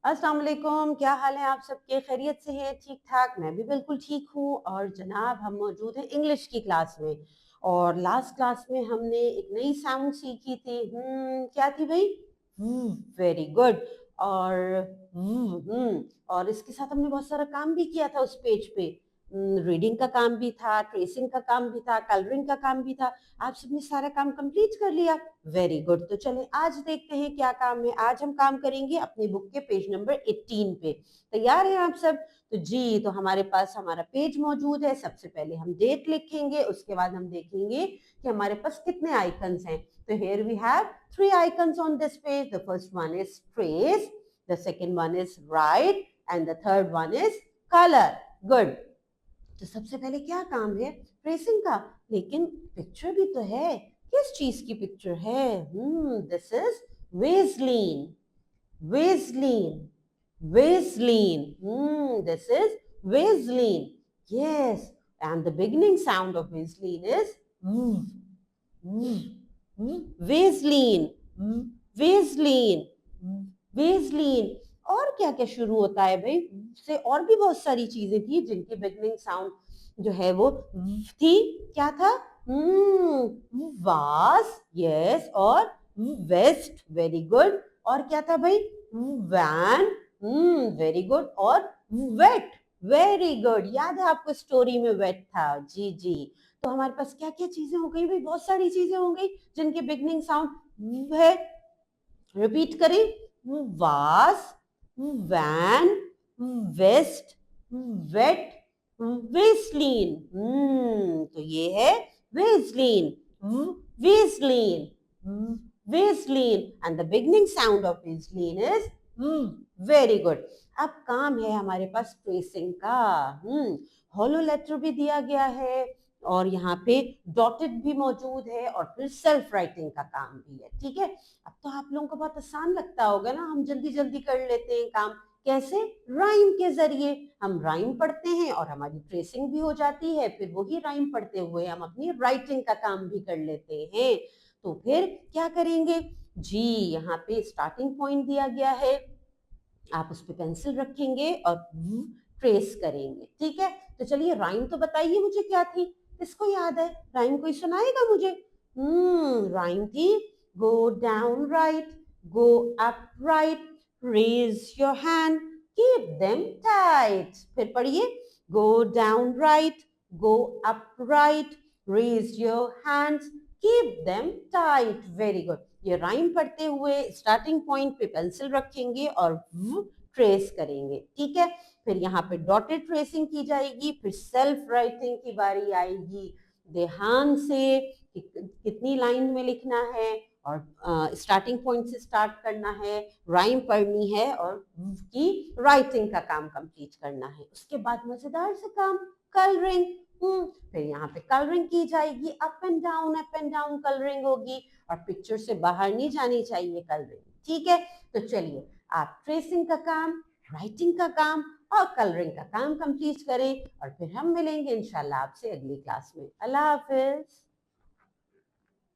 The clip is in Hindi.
अस्सलाम वालेकुम, क्या हाल है आप सबके? खैरियत से हैं? ठीक ठाक? मैं भी बिल्कुल ठीक हूँ। और जनाब हम मौजूद हैं इंग्लिश की क्लास में। और लास्ट क्लास में हमने एक नई साउंड सीखी थी। क्या थी भाई? Very good. और और इसके साथ हमने बहुत सारा काम भी किया था उस पेज पे। रीडिंग का काम भी था, ट्रेसिंग का काम भी था, कलरिंग का काम भी था। आप सबने सारा काम कंप्लीट कर लिया। Very good. तो चलें आज देखते हैं क्या काम है। आज हम काम करेंगे अपनी बुक के पेज नंबर 18 पे। तैयार हैं आप सब? तो जी, तो हमारे पास हमारा पेज मौजूद है। सबसे पहले हम डेट लिखेंगे, उसके बाद हम देखेंगे कि हमारे पास कितने आइकन्स हैं। तो here we have three icons on this page. The first one is trace, the second one is write, and the third one is color. Good. तो सबसे पहले क्या काम है? ट्रेसिंग का। लेकिन पिक्चर भी तो है। किस चीज की पिक्चर है? This is Vaseline. Vaseline. Vaseline. This is Vaseline. Yes. And the beginning sound of Vaseline is Vaseline. Vaseline. Vaseline. और क्या क्या शुरू होता है भाई से? और भी बहुत सारी चीजें थी जिनकी बिगनिंग साउंड जो है वो थी। क्या था? वास। यस। और वेस्ट। Very good. और क्या था भाई? वैन। Very good. और वेट। Very good. याद है आपको स्टोरी में वेट था? जी जी। तो हमारे पास क्या क्या चीजें हो गई भाई? बहुत सारी चीजें हो गई जिनके बिगनिंग साउंड है। रिपीट करें। वास, वैन, वेस्ट, वेट, वेस्लीन। तो ये है Vaseline. Vaseline. Vaseline. And the beginning sound of Vaseline is very good. अब काम है हमारे पास ट्रेसिंग का। हॉलो लेटर भी दिया गया है और यहाँ पे डॉटेड भी मौजूद है और फिर सेल्फ राइटिंग का काम भी है। ठीक है। अब तो आप लोगों को बहुत आसान लगता होगा ना, हम जल्दी जल्दी कर लेते हैं काम। कैसे? राइम के जरिए। हम राइम पढ़ते हैं और हमारी ट्रेसिंग भी हो जाती है, फिर वही राइम पढ़ते हुए हम अपनी राइटिंग का काम भी कर लेते हैं। तो फिर क्या करेंगे जी? यहाँ पे स्टार्टिंग पॉइंट दिया गया है, आप उस पर पेंसिल रखेंगे और ट्रेस करेंगे। ठीक है। तो चलिए राइम तो बताइए मुझे क्या थी? किसको याद है? राइम कोई सुनाएगा मुझे? राइम थी go down right, go up right, raise your hand, keep them tight. फिर पढ़िए। Go down right, go up right, raise your hands, keep them tight. Very good. ये राइम पढ़ते हुए स्टार्टिंग पॉइंट पे पेंसिल रखेंगे और ट्रेस करेंगे। ठीक है। फिर यहाँ पे डॉटेड ट्रेसिंग की जाएगी, फिर सेल्फ राइटिंग की बारी आएगी। ध्यान से कितनी लाइन में लिखना है और स्टार्टिंग पॉइंट से स्टार्ट करना है, राइम पढ़नी है और की राइटिंग का काम कंप्लीट करना है। उसके बाद मजेदार से काम कलरिंग। फिर यहाँ पे कलरिंग की जाएगी, अप एंड डाउन कलरिंग होगी और पिक्चर से बाहर नहीं जानी चाहिए कलरिंग। ठीक है। तो चलिए आप ट्रेसिंग का काम, राइटिंग का काम और कलरिंग का काम कंप्लीट करें और फिर हम मिलेंगे इंशाल्लाह आपसे अगली क्लास में। अल्लाह हाफिज।